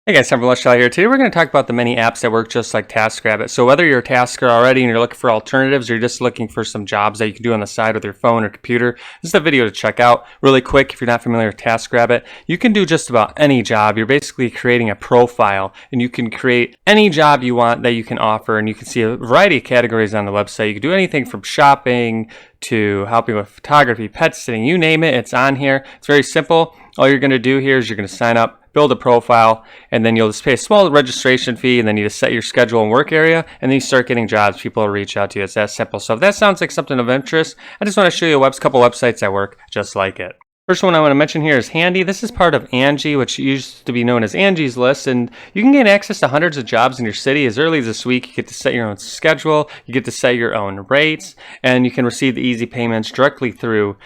Hey guys, Sam here. Today we're going to talk about the many apps that work just like TaskRabbit. So whether you're a tasker already and you're looking for alternatives or you're just looking for some jobs that you can do on the side with your phone or computer, this is the video to check out. Really quick, if you're not familiar with TaskRabbit, you can do just about any job. You're basically creating a profile and you can create any job you want that you can offer, and you can see a variety of categories on the website. You can do anything from shopping to helping with photography, pet sitting, you name it, it's on here. It's very simple. All you're going to do here is you're going to sign up, build a profile, and then you'll just pay a small registration fee, and then you just set your schedule and work area, and then you start getting jobs. People will reach out to you. It's that simple. So if that sounds like something of interest, I just want to show you a couple websites that work just like it. First one I want to mention here is Handy. This is part of Angie, which used to be known as Angie's List, and you can get access to hundreds of jobs in your city as early as this week. You get to set your own schedule, you get to set your own rates, and you can receive the easy payments directly through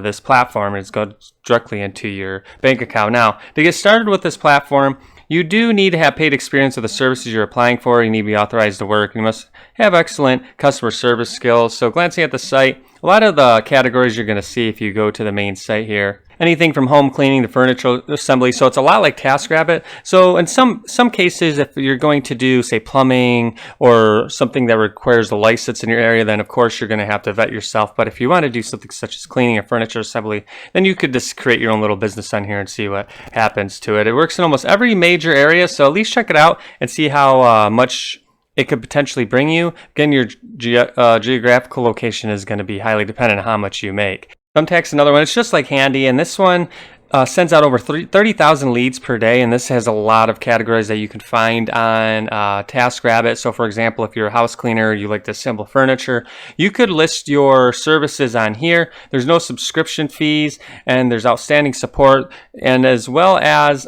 this platform. It's goes directly into your bank account. Now, to get started with this platform, you do need to have paid experience with the services you're applying for. You need to be authorized to work. You must have excellent customer service skills. So glancing at the site, a lot of the categories you're going to see if you go to the main site here. Anything from home cleaning to furniture assembly. So it's a lot like TaskRabbit. So in some cases, if you're going to do, say, plumbing or something that requires a license in your area, then of course you're going to have to vet yourself. But if you want to do something such as cleaning or furniture assembly, then you could just create your own little business on here and see what happens to it. It works in almost every major area. So at least check it out and see how much it could potentially bring you. Again, your geographical location is going to be highly dependent on how much you make. Thumbtack's another one. It's just like Handy, and this one sends out over 30,000 leads per day, and this has a lot of categories that you can find on TaskRabbit. So for example, if you're a house cleaner, you like to assemble furniture, you could list your services on here. There's no subscription fees, and there's outstanding support, and as well as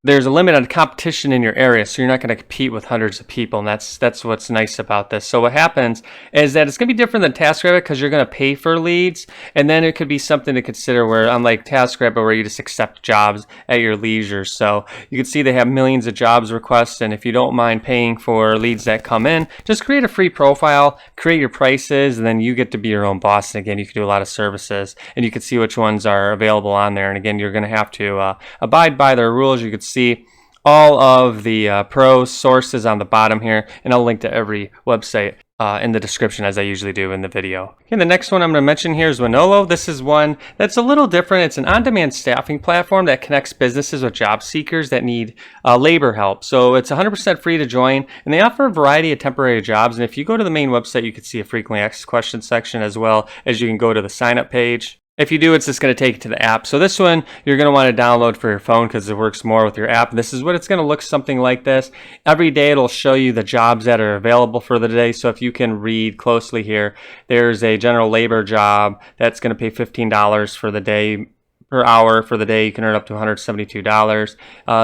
there's a limit on competition in your area, so you're not going to compete with hundreds of people, and that's what's nice about this. So what happens is that it's going to be different than TaskRabbit because you're going to pay for leads, and then it could be something to consider where, unlike TaskRabbit, where you just accept jobs at your leisure. So you can see they have millions of jobs requests, and if you don't mind paying for leads that come in, just create a free profile, create your prices, and then you get to be your own boss. And again, you can do a lot of services, and you can see which ones are available on there. And again, you're going to have to abide by their rules. You could see all of the pro sources on the bottom here, and I'll link to every website in the description as I usually do in the video. Okay, the next one I'm going to mention here is Winolo. This is one that's a little different. It's an on-demand staffing platform that connects businesses with job seekers that need labor help. So it's 100% free to join, and they offer a variety of temporary jobs. And if you go to the main website, you can see a frequently asked questions section, as well as you can go to the sign-up page. If you do, it's just going to take you to the app. So this one, you're going to want to download for your phone because it works more with your app. This is what it's going to look something like this. Every day, it'll show you the jobs that are available for the day. So if you can read closely here, there's a general labor job that's going to pay $15 for the day. Per hour for the day, you can earn up to $172.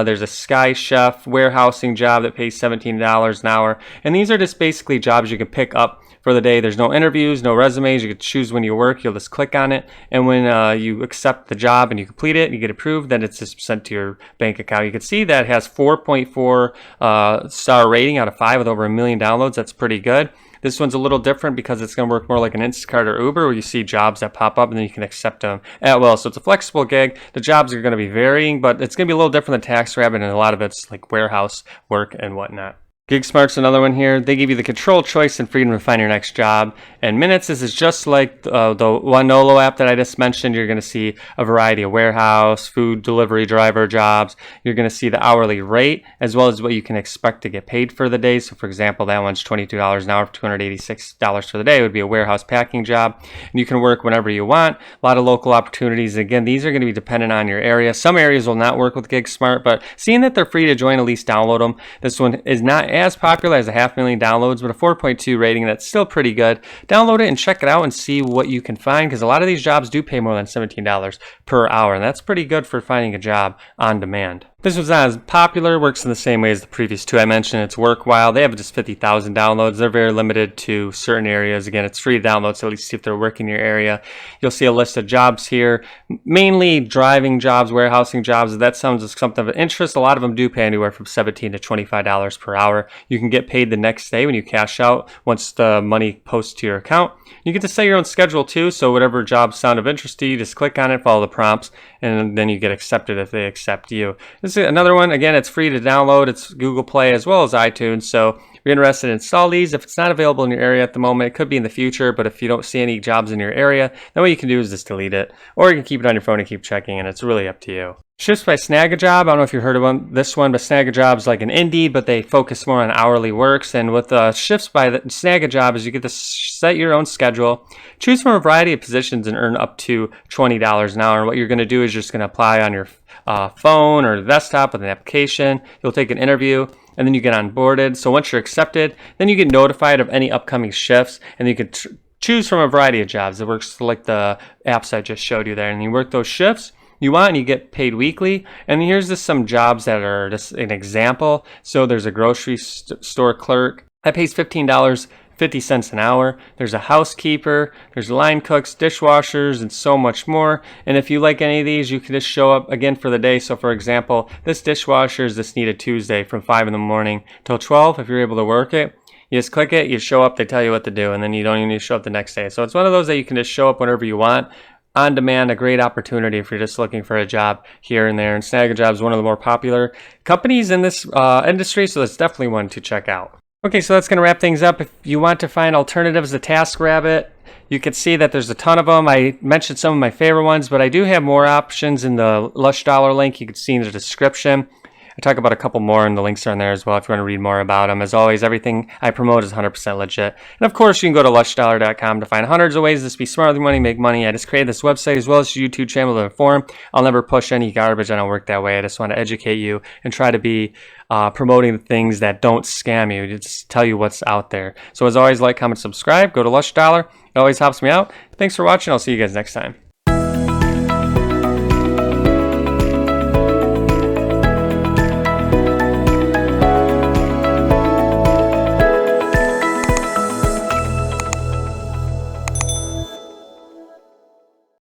There's a Sky Chef warehousing job that pays $17 an hour. And these are just basically jobs you can pick up for the day. There's no interviews, no resumes. You can choose when you work. You'll just click on it. And when you accept the job and you complete it and you get approved, then it's just sent to your bank account. You can see that it has 4.4 star rating out of 5 with over 1 million downloads. That's pretty good. This one's a little different because it's going to work more like an Instacart or Uber, where you see jobs that pop up and then you can accept them at will. So it's a flexible gig. The jobs are going to be varying, but it's going to be a little different than TaskRabbit, and a lot of it's like warehouse work and whatnot. GigSmart's another one here. They give you the control, choice, and freedom to find your next job in minutes. This is just like the Winolo app that I just mentioned. You're going to see a variety of warehouse, food delivery driver jobs. You're going to see the hourly rate as well as what you can expect to get paid for the day. So for example, that one's $22 an hour for $286 for the day. It would be a warehouse packing job. And you can work whenever you want. A lot of local opportunities. Again, these are going to be dependent on your area. Some areas will not work with GigSmart, but seeing that they're free to join, at least download them. This one is not as popular as 500,000 downloads, but a 4.2 rating. That's still pretty good. Download it and check it out and see what you can find, because a lot of these jobs do pay more than $17 per hour, and that's pretty good for finding a job on demand. This one's not as popular, works in the same way as the previous two I mentioned. It's WorkWhile. They have just 50,000 downloads. They're very limited to certain areas. Again, it's free to download, so at least see if they're working in your area. You'll see a list of jobs here, mainly driving jobs, warehousing jobs. If that sounds like something of interest, a lot of them do pay anywhere from $17 to $25 per hour. You can get paid the next day when you cash out once the money posts to your account. You get to set your own schedule too, so whatever jobs sound of interest to you, just click on it, follow the prompts, and then you get accepted if they accept you. This Here's another one. Again, it's free to download. It's Google Play as well as iTunes. So if you're interested in install these, if it's not available in your area at the moment, it could be in the future, but if you don't see any jobs in your area, then what you can do is just delete it, or you can keep it on your phone and keep checking, and it's really up to you. Shifts by Snagajob. I don't know if you've heard of this one, but Snagajob's like an Indeed, but they focus more on hourly works. And with shifts by Snagajob is you get to set your own schedule, choose from a variety of positions, and earn up to $20 an hour. And what you're going to do is just going to apply on your phone or desktop with an application. You'll take an interview, and then you get onboarded. So once you're accepted, then you get notified of any upcoming shifts, and you can choose from a variety of jobs. It works like the apps I just showed you there, and you work those shifts you want, and you get paid weekly. And here's just some jobs that are just an example. So there's a grocery store clerk that pays $15.50 an hour. There's a housekeeper, there's line cooks, dishwashers, and so much more. And if you like any of these, you can just show up again for the day. So for example, this dishwasher is this needed Tuesday from 5 in the morning till 12. If you're able to work it, you just click it, you show up, they tell you what to do, and then you don't even need to show up the next day. So it's one of those that you can just show up whenever you want. On demand, a great opportunity if you're just looking for a job here and there. And Snagajob is one of the more popular companies in this industry, so that's definitely one to check out. Okay, so that's going to wrap things up. If you want to find alternatives to TaskRabbit, you can see that there's a ton of them. I mentioned some of my favorite ones, but I do have more options in the Lush Dollar link. You can see in the description. I talk about a couple more, and the links are in there as well if you want to read more about them. As always, everything I promote is 100% legit. And of course, you can go to lushdollar.com to find hundreds of ways to be smarter than money, make money. I just created this website as well as a YouTube channel to inform. I'll never push any garbage. I don't work that way. I just want to educate you and try to be promoting the things that don't scam you. Just tell you what's out there. So as always, like, comment, subscribe. Go to Lush Dollar. It always helps me out. Thanks for watching. I'll see you guys next time.